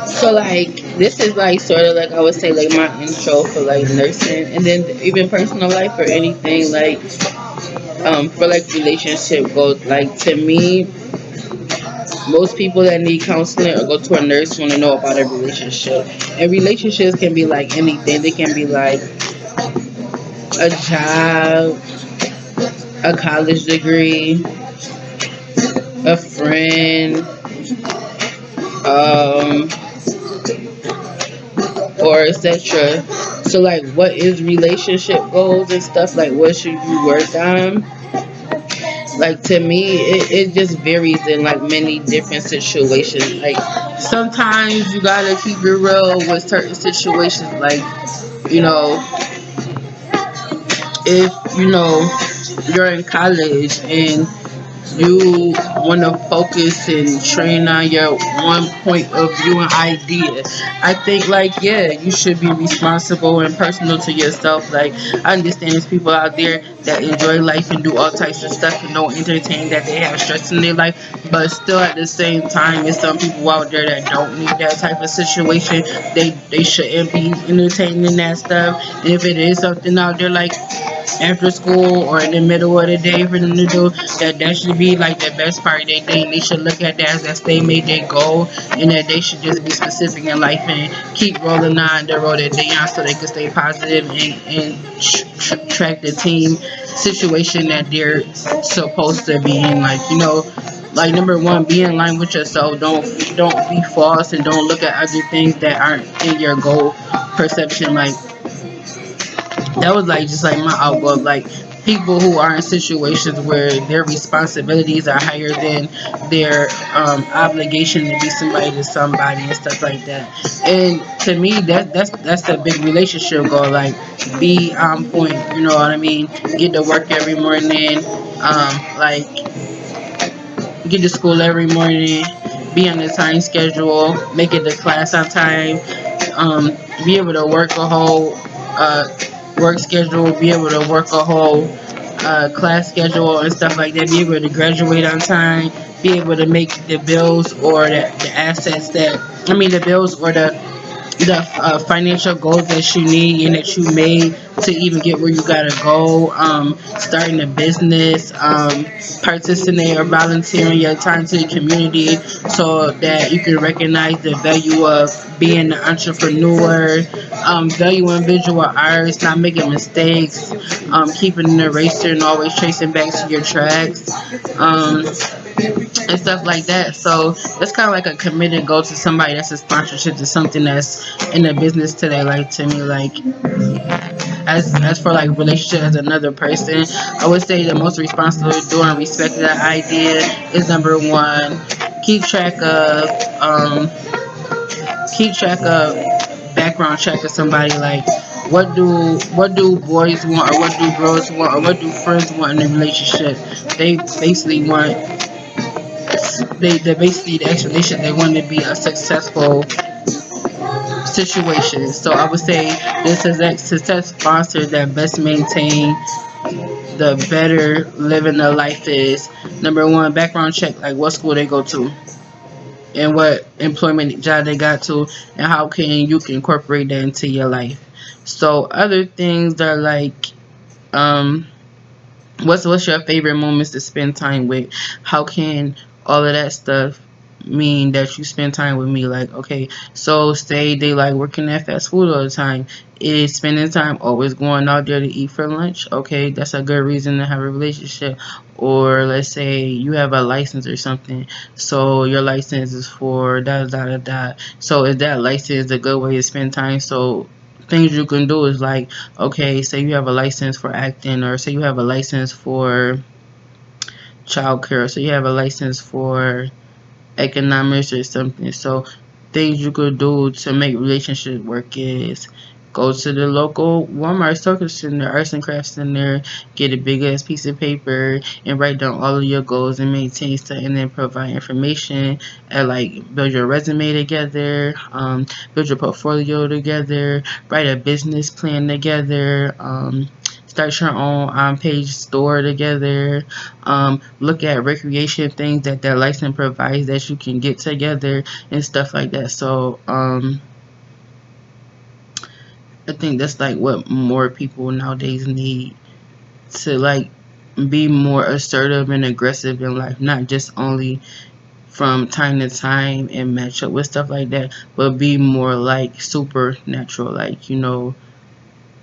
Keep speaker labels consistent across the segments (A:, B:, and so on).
A: So like this is like sort of like I would say like my intro for like nursing, and then even personal life or anything like for like relationship goals. Like to me, most people that need counseling or go to a nurse want to know about a relationship, and relationships can be like anything. They can be like a job, a college degree, a friend, um, or etc. So like what is relationship goals and stuff, like what should you work on? Like to me it just varies in like many different situations. Like sometimes you gotta keep it real with certain situations, like you know, if you know you're in college and you want to focus and train on your one point of view and idea. I think like yeah, you should be responsible and personal to yourself. Like I understand there's people out there that enjoy life and do all types of stuff and don't entertain that they have stress in their life, but still at the same time there's some people out there that don't need that type of situation. They shouldn't be entertaining that stuff. And if it is something out there like after school or in the middle of the day for them to do, that should be like the best part of their day. And they should look at that as that they made their goal, and that they should just be specific in life and keep rolling on the road that they on, so they can stay positive and track the team situation that they're supposed to be in. Like you know, like number one, be in line with yourself. Don't be false and don't look at other things that aren't in your goal perception. Like that was like just like my outlook. Like people who are in situations where their responsibilities are higher than their obligation to be somebody to somebody and stuff like that. And to me, that's a big relationship goal. Like be on point. You know what I mean? Get to work every morning. Like get to school every morning. Be on the time schedule. Make it to class on time. Be able to work a whole work schedule, be able to work a whole class schedule and stuff like that, be able to graduate on time, be able to make the bills or the assets that, I mean, the bills or the financial goals that you need and that you made to even get where you gotta go. Starting a business, participating or volunteering your time to the community so that you can recognize the value of being an entrepreneur, valuing visual arts, not making mistakes, keeping an eraser and always tracing back to your tracks. And stuff like that. So it's kind of like a committed goal to somebody that's a sponsorship to something that's in a business today. Like to me, like as for like relationship as another person, I would say the most responsible doing respect to that idea is number one. Keep track of keep track of background check of somebody. Like what do boys want, or what do girls want, or what do friends want in a relationship? They basically want they basically the explanation they want to be a successful situation. So I would say this is a success sponsor that best maintain the better living the life is. Number one, background check, like what school they go to and what employment job they got to, and how can you can incorporate that into your life. So other things are like um what's your favorite moments to spend time with? How can all of that stuff mean that you spend time with me? Like, okay, so say they like working at fast food all the time. Is spending time always going out there to eat for lunch? Okay, that's a good reason to have a relationship. Or let's say you have a license or something. So your license is for da da da da. So is that license a good way to spend time? So things you can do is like, okay, say you have a license for acting, or say you have a license for childcare, so you have a license for economics or something. So things you could do to make relationships work is go to the local Walmart Circle Center, Arts and Crafts Center, get a big ass piece of paper and write down all of your goals and maintain stuff, and then provide information and like build your resume together, build your portfolio together, write a business plan together, start your own page store together. Look at recreation things that their license provides that you can get together and stuff like that. So I think that's like what more people nowadays need to like be more assertive and aggressive in life, not just only from time to time and match up with stuff like that, but be more like supernatural, like, you know,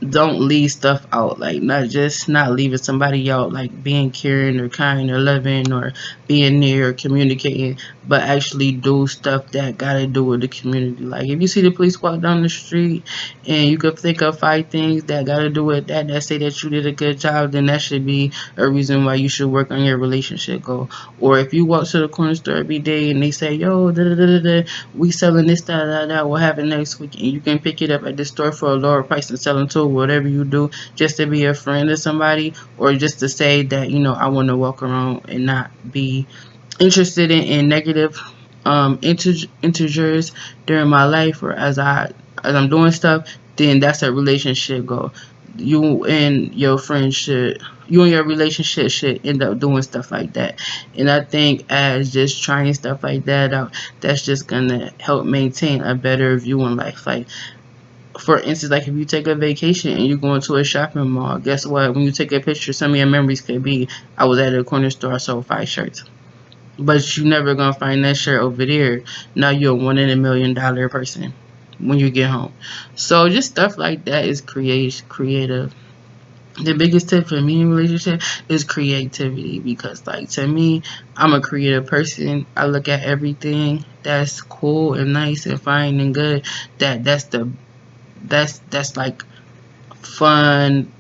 A: don't leave stuff out, like not leaving somebody out, like being caring or kind or loving or being near or communicating, but actually do stuff that gotta do with the community. Like if you see the police walk down the street and you could think of 5 things that gotta do with that say that you did a good job, then that should be a reason why you should work on your relationship goal. Or if you walk to the corner store every day and they say, yo, da da da da, we selling this, that, what happen next week, and you can pick it up at the store for a lower price and sell them to whatever you do, just to be a friend of somebody, or just to say that, you know, I want to walk around and not be interested in negative integers during my life, or as I'm doing stuff, then that's a relationship goal. You and your friend should, you and your relationship should end up doing stuff like that. And I think as just trying stuff like that out, that's just gonna help maintain a better view in life. Like for instance, like if you take a vacation and you go into a shopping mall, guess what? When you take a picture, some of your memories could be, I was at a corner store, I sold 5 shirts. But you never gonna find that shirt over there. Now you're a $1 in a million person when you get home. So just stuff like that is creative. The biggest tip for me in relationship is creativity, because like to me, I'm a creative person. I look at everything that's cool and nice and fine and good. That's like fun,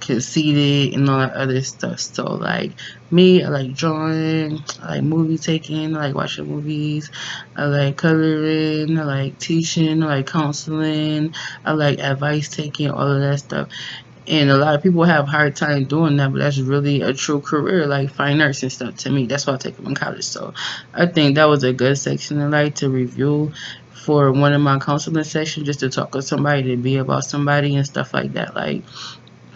A: conceited, and all that other stuff. So like me, I like drawing, I like movie taking, I like watching movies, I like coloring, I like teaching, I like counseling, I like advice taking, all of that stuff. And a lot of people have a hard time doing that, but that's really a true career, like fine arts and stuff. To me, that's why I take them in college. So I think that was a good section of life to review for one of my counseling sessions, just to talk with somebody, to be about somebody and stuff like that. Like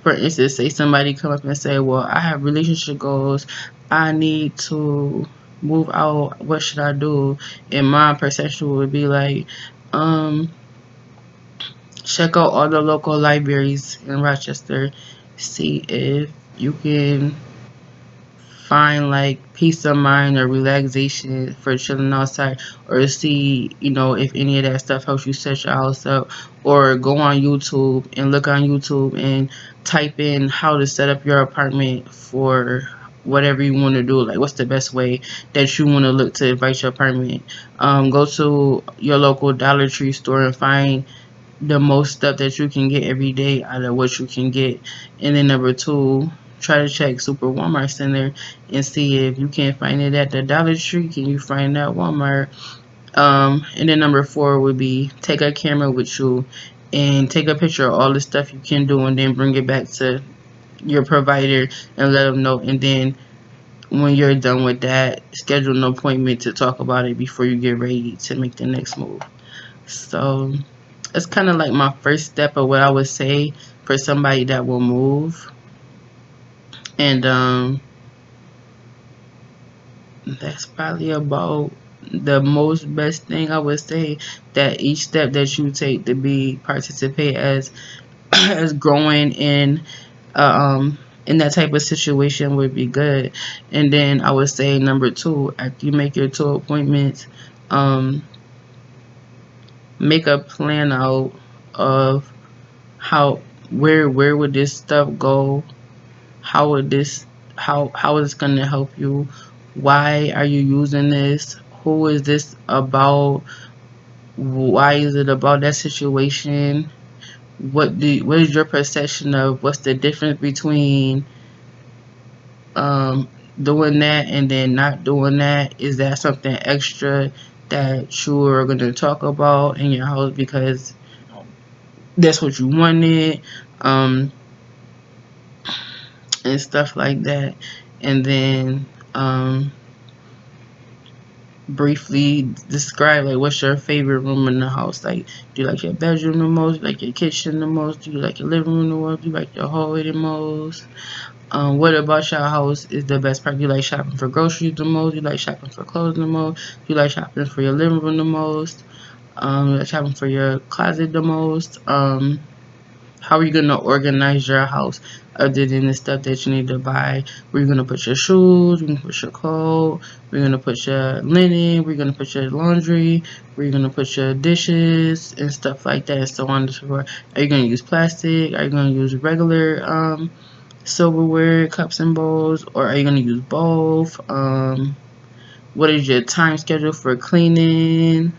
A: for instance, say somebody come up and say, well, I have relationship goals, I need to move out, what should I do? And my perception would be like, um check out all the local libraries in Rochester, see if you can find like peace of mind or relaxation for chilling outside, or see, you know, if any of that stuff helps you set your house up, or go on YouTube and look on YouTube and type in how to set up your apartment for whatever you want to do. Like what's the best way that you want to look to invite your apartment. Go to your local Dollar Tree store and find the most stuff that you can get every day out of what you can get. And then number two, try to check Super Walmart Center and see if you can't find it at the Dollar Tree. Can you find that Walmart? And then number four would be take a camera with you and take a picture of all the stuff you can do, and then bring it back to your provider and let them know. And then when you're done with that, schedule an appointment to talk about it before you get ready to make the next move. So it's kind of like my first step of what I would say for somebody that will move. And that's probably about the most best thing I would say, that each step that you take to be participate as as growing in that type of situation would be good. And then I would say number two, after you make your 2 appointments, um make a plan out of how, where would this stuff go, how would this, how is it going to help you, why are you using this, who is this about, why is it about that situation, what is your perception of what's the difference between um doing that and then not doing that. Is that something extra that you are going to talk about in your house because that's what you wanted, um and stuff like that. And then briefly describe like what's your favorite room in the house. Like, do you like your bedroom the most? Do you like your kitchen the most? Do you like your living room the most? Do you like your hallway the most? What about your house is the best part? Do you like shopping for groceries the most? Do you like shopping for clothes the most? Do you like shopping for your living room the most? You like shopping for your closet the most? How are you gonna organize your house other than the stuff that you need to buy? Where you gonna put your shoes? Where you gonna put your clothes? Where you gonna put your linen? Where you gonna put your laundry? Where you gonna put your dishes and stuff like that, and so on and so forth. Are you gonna use plastic? Are you gonna use regular silverware, cups and bowls, or are you gonna use both? What is your time schedule for cleaning?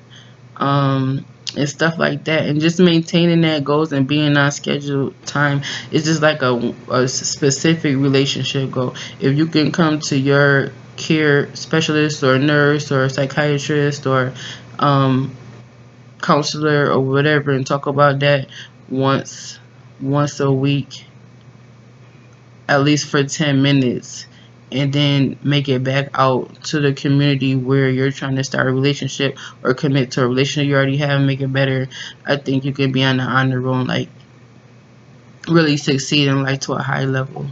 A: And stuff like that, and just maintaining that goals and being on scheduled time is just like a specific relationship goal. If you can come to your care specialist or nurse or psychiatrist or um, counselor or whatever and talk about that once a week, at least for 10 minutes, and then make it back out to the community where you're trying to start a relationship or commit to a relationship you already have and make it better, I think you can be on the honor roll and like really succeed in like to a high level.